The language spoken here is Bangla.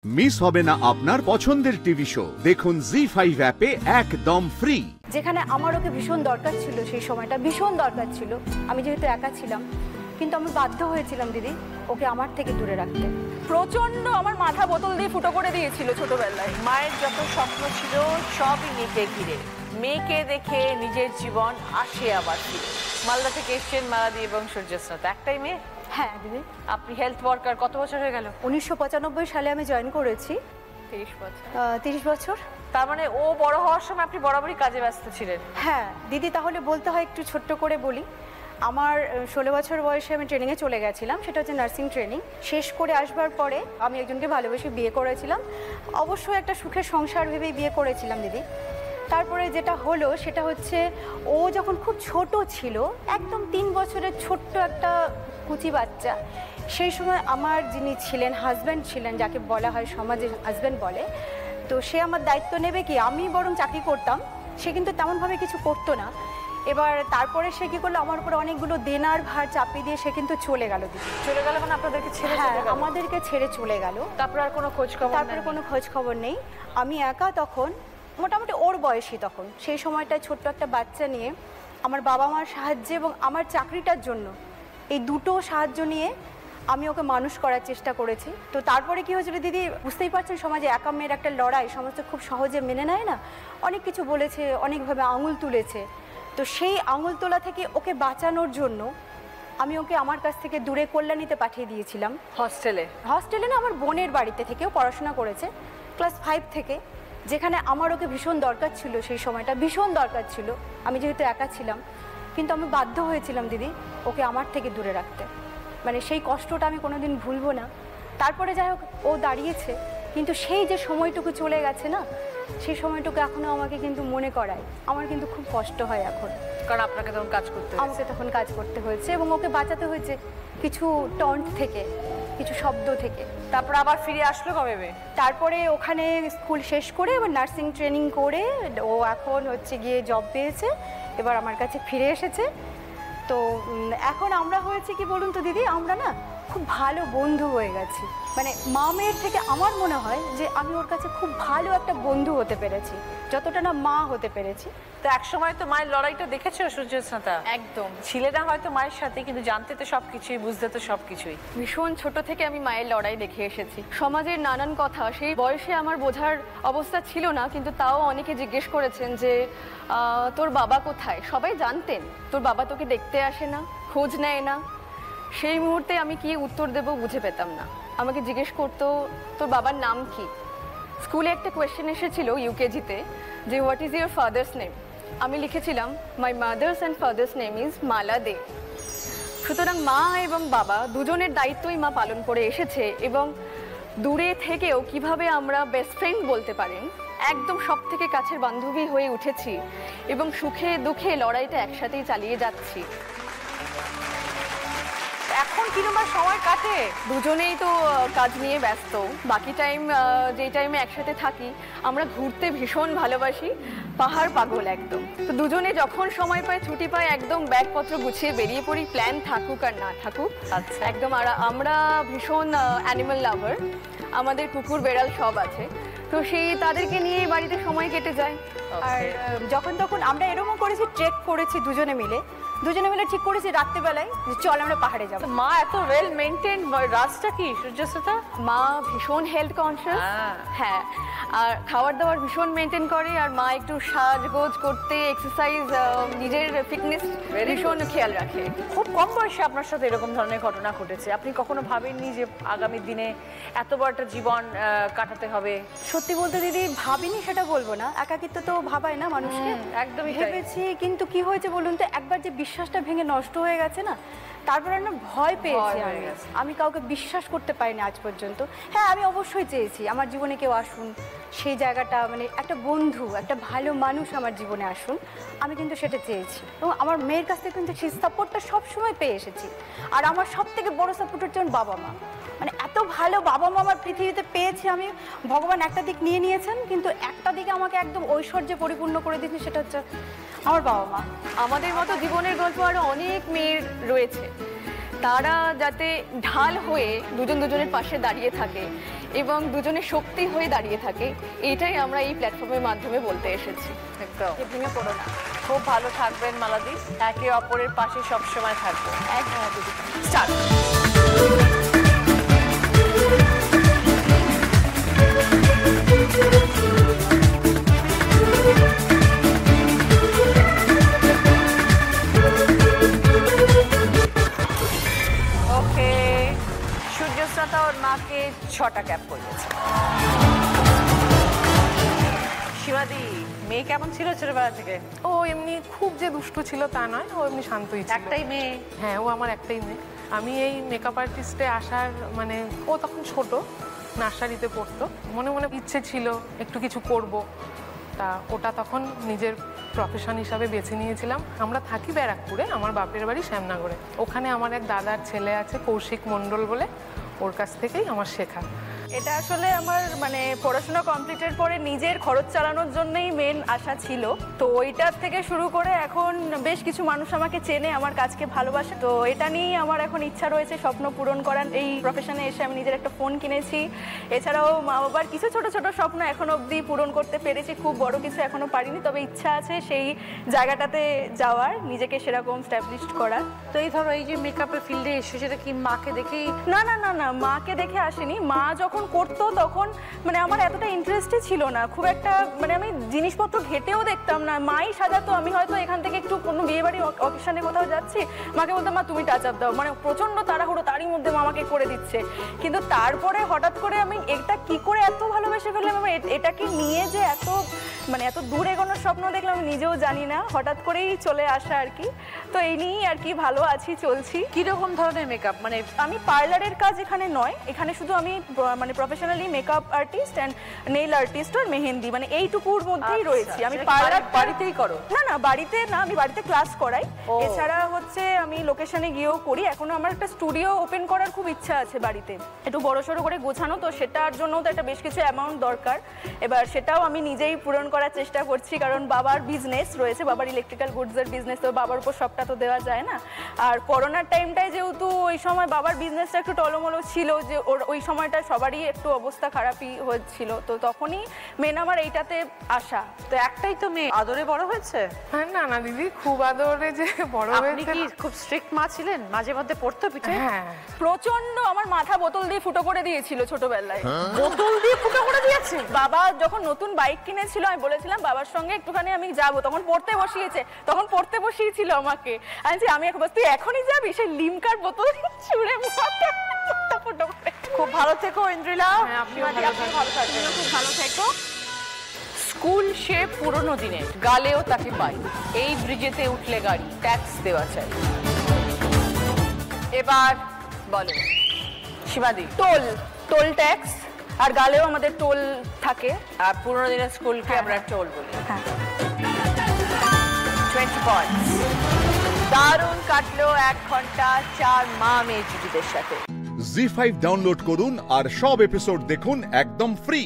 মিস হবে না আপনার পছন্দের টিভি শো দেখুন জি5 অ্যাপে একদম ফ্রি। যেখানে আমার ওকে ভীষণ দরকার ছিল, সেই সময়টা ভীষণ দরকার ছিল। আমি যেহেতু একা ছিলাম, কিন্তু আমি বাধ্য হয়েছিলাম দিদি ওকে আমার থেকে দূরে রাখতে। প্রচন্ড আমার মাথা বোতল দিয়ে ফুটো করে দিয়েছিল ছোটবেলায়। মায়ের যত স্বপ্ন ছিল সবই মেয়েকে ঘিরে, মেয়েকে দেখে নিজের জীবন আসে আবার ফিরে। মালদা থেকে এসছেন মালাদি এবং সূর্যস্নাত, একটাই মেয়ে? হ্যাঁ দিদি। আপনি হেলথ ওয়ার্কার কত বছর হয়ে গেল? 1995 সালে আমি জয়েন করেছি। 30 বছর। তার মানে ও বড় হওয়ার সময় আপনি বরাবরই কাজে ব্যস্ত ছিলেন? হ্যাঁ দিদি, তাহলে বলতে হয় একটু ছোট্ট করে বলি। আমার 16 বছর বয়সে আমি ট্রেনিংয়ে চলে গেছিলাম, সেটা হচ্ছে নার্সিং ট্রেনিং। শেষ করে আসবার পরে আমি একজনকে ভালোবেসে বিয়ে করেছিলাম। অবশ্যই একটা সুখের সংসার ভেবেই বিয়ে করেছিলাম দিদি। তারপরে যেটা হলো সেটা হচ্ছে, ও যখন খুব ছোট ছিল, একদম 3 বছরের ছোট্ট একটা কুচি বাচ্চা, সেই সময় আমার যিনি ছিলেন হাজব্যান্ড ছিলেন, যাকে বলা হয় সমাজের হাজব্যান্ড বলে, তো সে আমার দায়িত্ব নেবে কি, আমি বরং চাকরি করতাম, সে কিন্তু তেমনভাবে কিছু করতো না। এবার তারপরে সে কি করলো, আমার উপরে অনেকগুলো দেনার ভার চাপিয়ে দিয়ে সে কিন্তু চলে গেল দিদি। চলে গেল মানে আপনাদেরকে ছেড়ে? হ্যাঁ, আমাদেরকে ছেড়ে চলে গেল। তারপর আর কোনো খোঁজ খবর? তারপরে কোনো খোঁজ খবর নেই। আমি একা তখন, মোটামুটি ওর বয়সী তখন, সেই সময়টায় ছোট্ট একটা বাচ্চা নিয়ে আমার বাবা মার সাহায্যে এবং আমার চাকরিটার জন্য, এই দুটো সাহায্য নিয়ে আমি ওকে মানুষ করার চেষ্টা করেছি। তো তারপরে কি হয়েছিল দিদি, বুঝতেই পারছেন সমাজে একা মেয়ের একটা লড়াই, সমস্ত খুব সহজে মেনে নেয় না। অনেক কিছু বলেছে, অনেকভাবে আঙুল তুলেছে। তো সেই আঙুল তোলা থেকে ওকে বাঁচানোর জন্য আমি ওকে আমার কাছ থেকে দূরে কল্যাণীতে পাঠিয়ে দিয়েছিলাম। হস্টেলে না, আমার বোনের বাড়িতে থেকেও পড়াশোনা করেছে ক্লাস 5 থেকে। যেখানে আমার ওকে ভীষণ দরকার ছিল, সেই সময়টা ভীষণ দরকার ছিল। আমি যেহেতু একা ছিলাম, কিন্তু আমি বাধ্য হয়েছিলাম দিদি ওকে আমার থেকে দূরে রাখতে। মানে সেই কষ্টটা আমি কোনোদিন ভুলবো না। তারপরে যাই হোক, ও দাঁড়িয়েছে, কিন্তু সেই যে সময়টুকু চলে গেছে না, সেই সময়টুকু এখনও আমাকে কিন্তু মনে করায়। আমার কিন্তু খুব কষ্ট হয় এখন, কারণ আপনাকে তখন কাজ করতে হয়েছে। আমাকে তখন কাজ করতে হয়েছে এবং ওকে বাঁচাতে হয়েছে কিছু টন্ট থেকে, কিছু শব্দ থেকে। তারপর আবার ফিরে আসলো কবে? তারপরে ওখানে স্কুল শেষ করে এবার নার্সিং ট্রেনিং করে ও এখন হচ্ছে গিয়ে জব পেয়েছে, এবার আমার কাছে ফিরে এসেছে। তো এখন আমরা হয়েছে কি বলুন তো দিদি, আমরা না খুব ভালো বন্ধু হয়ে গেছি। মানে মা মেয়ের থেকে আমার মনে হয় যে আমি ওর কাছে খুব ভালো একটা বন্ধু হতে পেরেছি, যতটা না মা হতে পেরেছি। তো একসময় তো মায়ের লড়াইটা দেখেছো সূর্যস্নাতা? একদম। ছিলে না হয়তো মায়ের সাথে, কিন্তু জানতে তো সবকিছুই, বুঝতে তো সবকিছুই। ভীষণ ছোট থেকে আমি মায়ের লড়াই দেখে এসেছি। সমাজের নানান কথা সেই বয়সে আমার বোঝার অবস্থা ছিল না, কিন্তু তাও অনেকে জিজ্ঞেস করেছেন যে তোর বাবা কোথায়। সবাই জানতেন তোর বাবা তোকে দেখতে আসে না, খোঁজ নেয় না। সেই মুহূর্তে আমি কি উত্তর দেব বুঝে পেতাম না। আমাকে জিজ্ঞেস করতো তোর বাবার নাম কি। স্কুলে একটা কোয়েশ্চেন এসেছিল ইউকেজিতে যে what is your father's name. আমি লিখেছিলাম my mother's and father's name is Mala De. সুতরাং মা এবং বাবা দুজনের দায়িত্বই মা পালন করে এসেছে, এবং দূরে থেকেও কিভাবে আমরা বেস্ট ফ্রেন্ড বলতে পারেন, একদম সব থেকে কাছের বান্ধবী হয়ে উঠেছি এবং সুখে দুঃখে লড়াইটা একসাথেই চালিয়ে যাচ্ছি। এখন কিরকম সময় কাটে? দুজনেই তো কাজ নিয়ে ব্যস্ত। বাকি টাইম, যেই টাইমে একসাথে থাকি, আমরা ঘুরতে ভীষণ ভালোবাসি, পাহাড় পাগল একদম। তো দুজনে যখন সময় পাই, ছুটি পাই, একদম ব্যাগপত্র গুছিয়ে বেরিয়ে পড়ি, প্ল্যান থাকুক আর না থাকুক। আচ্ছা। একদম। আর আমরা ভীষণ অ্যানিমাল লাভার, আমাদের কুকুর বেড়াল সব আছে, তো সেই তাদেরকে নিয়েই বাড়িতে সময় কেটে যায়। আর যখন তখন আমরা এরকম করেছি, ট্রেক করেছি দুজনে মিলে ঠিক করেছি রাত্রিবেলায় চল আমরা পাহাড়ে যাবো। মা এত ওয়েল মেইনটেইন, রাজটা কি সূর্যস্নাতা? মা ভীষণ হেলথ কনসিয়াস। হ্যাঁ, আর খাবার দাবার ভীষণ মেনটেন করে। আর মা একটু সাজগোজ করতে, এক্সারসাইজ, নিজের ফিটনেস ভীষণ খেয়াল রাখে। খুব কম বয়সে আপনার সাথে এরকম ধরনের ঘটনা ঘটেছে। আপনি কখনো ভাবেননি যে আগামী দিনে এত বড় একটা জীবন কাটাতে হবে? সত্যি বলতে দিদি ভাবিনি, সেটা বলবো না। একাকিত্ব তো ভাবায় না মানুষকে, একদমই ভেবেছি। কিন্তু কি হয়েছে বলুন তো, একবার যে বিশ্বাসটা ভেঙে নষ্ট হয়ে গেছে না, তারপরে না ভয় পেয়েছি। আমি কাউকে বিশ্বাস করতে পারিনি আজ পর্যন্ত। হ্যাঁ, আমি অবশ্যই চেয়েছি আমার জীবনে কেউ আসুন, সেই জায়গাটা, মানে একটা বন্ধু, একটা ভালো মানুষ আমার জীবনে আসুন, আমি কিন্তু সেটা চেয়েছি। এবং আমার মেয়ের কাছ থেকে কিন্তু সেই সাপোর্টটা সবসময় পেয়ে এসেছি। আর আমার সব থেকে বড় সাপোর্ট হচ্ছে আমার বাবা মা। মানে এত ভালো বাবা মা আমার পৃথিবীতে পেয়েছি আমি। ভগবান একটা দিক নিয়ে নিয়েছেন, কিন্তু একটা দিকে আমাকে একদম ঐশ্বর্যে পরিপূর্ণ করে দিয়েছেন, সেটা হচ্ছে আমার বাবা মা। আমাদের মতো জীবনের গল্প আরো অনেক মেয়ের রয়েছে, তারা যাতে ঢাল হয়ে দুজন দুজনের পাশে দাঁড়িয়ে থাকে এবং দুজনে শক্তি হয়ে দাঁড়িয়ে থাকে, এটাই আমরা এই প্ল্যাটফর্মের মাধ্যমে বলতে এসেছি। একদম ভেঙে পড়ো না। খুব ভালো থাকবেন মালাদি, একে অপরের পাশে সবসময় থাকবেন। একদম দিদি। স্টার্ট। ওকে, সূর্যস্নাতা ওর মাকে 6টা ক্যাপ করিয়েছে। সীমাদি, মেয়ে কেমন ছিল ছোটবেলা থেকে? ও এমনি খুব যে দুষ্টু ছিল তা নয়, ও এমনি শান্তই ছিল। একটাই মেয়ে? হ্যাঁ, ও আমার একটাই মেয়ে। আমি এই মেকআপ আর্টিস্টে আসার মানে ও তখন ছোট, নার্সারিতে পড়তো, মনে মনে ইচ্ছে ছিল একটু কিছু করব, তা ওটা তখন নিজের প্রফেশন হিসাবে বেছে নিয়েছিলাম। আমরা থাকি ব্যারাকপুরে, আমার বাপের বাড়ি শ্যামনগরে। ওখানে আমার এক দাদার ছেলে আছে কৌশিক মণ্ডল বলে, ওর কাছ থেকেই আমার শেখা। এটা আসলে আমার মানে পড়াশোনা কমপ্লিটের পরে নিজের খরচ চালানোর জন্যই মেন আশা ছিল। তো ওইটার থেকে শুরু করে এখন বেশ কিছু মানুষ আমাকে চেনে, আমার কাজকে ভালোবাসে। তো এটা নিয়েই আমার এখন ইচ্ছা রয়েছে স্বপ্ন পূরণ করার। এই প্রফেশনে এসে আমি নিজের একটা ফোন কিনেছি। এছাড়াও মা বাবার কিছু ছোট ছোট স্বপ্ন এখনো অবধি পূরণ করতে পেরেছি, খুব বড় কিছু এখনো পারিনি, তবে ইচ্ছা আছে সেই জায়গাটাতে যাওয়ার, নিজেকে সেরকম স্ট্যাবলিশড করার। তো এই ধরো এই যে মেকআপের ফিল্ডে এসে, সেটা কি মাকে দেখেই? না না না না, মাকে দেখে আসেনি। মা যখন করতো তখন মানে আমার এতটা ইন্টারেস্টই ছিল না খুব একটা, মানে আমি জিনিসপত্র ঘেটেও দেখতাম না, মাই সাজাতো। আমি হয়তো এখান থেকে একটু কোনো বিয়ে বাড়ি অকেশনে কোথাও যাচ্ছি, মাকে বলতাম মা তুমি টাচ আপ দাও, মানে প্রচন্ড তাড়াহুড়ো, তারই মধ্যে মামাকে করে দিচ্ছে। কিন্তু তারপরে হঠাৎ করে আমি এটা কি করে এত ভালোবেসে ফেললাম, আমি এটাকে নিয়ে যে এত মানে এত দূর এগোনোর স্বপ্ন দেখলাম আমি নিজেও জানি না, হঠাৎ করেই চলে আসা আর কি। তো এই নিয়েই আর কি ভালো আছি, চলছি। কিরকম ধরনের মেকআপ? মানে আমি পার্লারের কাজ এখানে নয়, এখানে শুধু আমি মানে professionally makeup artist and nail artist আর মেহেন্দি, মানে এইটুকুর মধ্যেই রয়েছি। আমি পার্লার বাড়িতেই করো? না না, বাড়িতে না, আমি বাড়িতে ক্লাস করাই। এছাড়া হচ্ছে আমি লোকেশনে গিয়েও করি। এখনো আমার একটা স্টুডিও ওপেন করার খুব ইচ্ছা আছে বাড়িতে, একটু বড়সড় করে গোছানো। তো সেটার জন্য তো একটা বেশ কিছু অ্যামাউন্ট দরকার। এবার সেটাও আমি নিজেই পূরণ করার চেষ্টা করছি, কারণ বাবার বিজনেস রয়েছে, বাবার ইলেকট্রিক্যাল গুডসের বিজনেস, তো বাবার উপর সবটা তো দেওয়া যায় না। আর করোনার টাইমটায় যেহেতু ওই সময় বাবার বিজনেসটা একটু টলমলো ছিল, যে ওই সময়টা সবারই একটু অবস্থা খারাপই হচ্ছিল, তো তখনই মেন আমার এইটাতে আসা। তো একটাই তো মেয়ে, আদরে বড় হয়েছে? হ্যাঁ, না না দিদি, খুব আদরে যে বড় আপনি হয়েছে। কি খুব স্ট্রিক্ট মা ছিলেন? মাঝে মধ্যে পড়তো পিঠে? হ্যাঁ, প্রচন্ড আমার মাথা বোতল দিয়ে ফুটো করে দিয়েছিল ছোটবেলায়। বোতল দিয়ে ফুটো করে দিয়েছে? বাবা যখন নতুন বাইক কিনেছিল, আমি বলেছিলাম বাবার সঙ্গে একটুখানি আমি যাবো, তখন পড়তে বসিয়েছিল আমাকে। আমি তুই এখনই যাবি, সেই লিমকার বোতল ছুঁড়ে মাথা ফুটো করে। খুব ভালো থেকো ইন্দ্রিলা। হ্যাঁ, আপনিও সীমাদি, ভালো আপনি ভালো থাকবেন। খুব ভালো থেকো। স্কুল সে পুরনো দিনে, গালেও তাকে পাই, এই ব্রিজেতে উঠলে গাড়ি, ট্যাক্স দেওয়া চাই। এবার বলো সীমাদি। টোল ট্যাক্স, আর গালেও আমাদের টোল থাকে। আর পুরনো দিনের স্কুলকে আমরা টোল বলি। হ্যাঁ, 20 পয়েন্টস। দারুণ কাটলো 1 ঘন্টা 4 মা মেয়ে জুটিদের সাথে। জি5 ডাউনলোড করুন আর সব এপিসোড দেখুন একদম ফ্রি।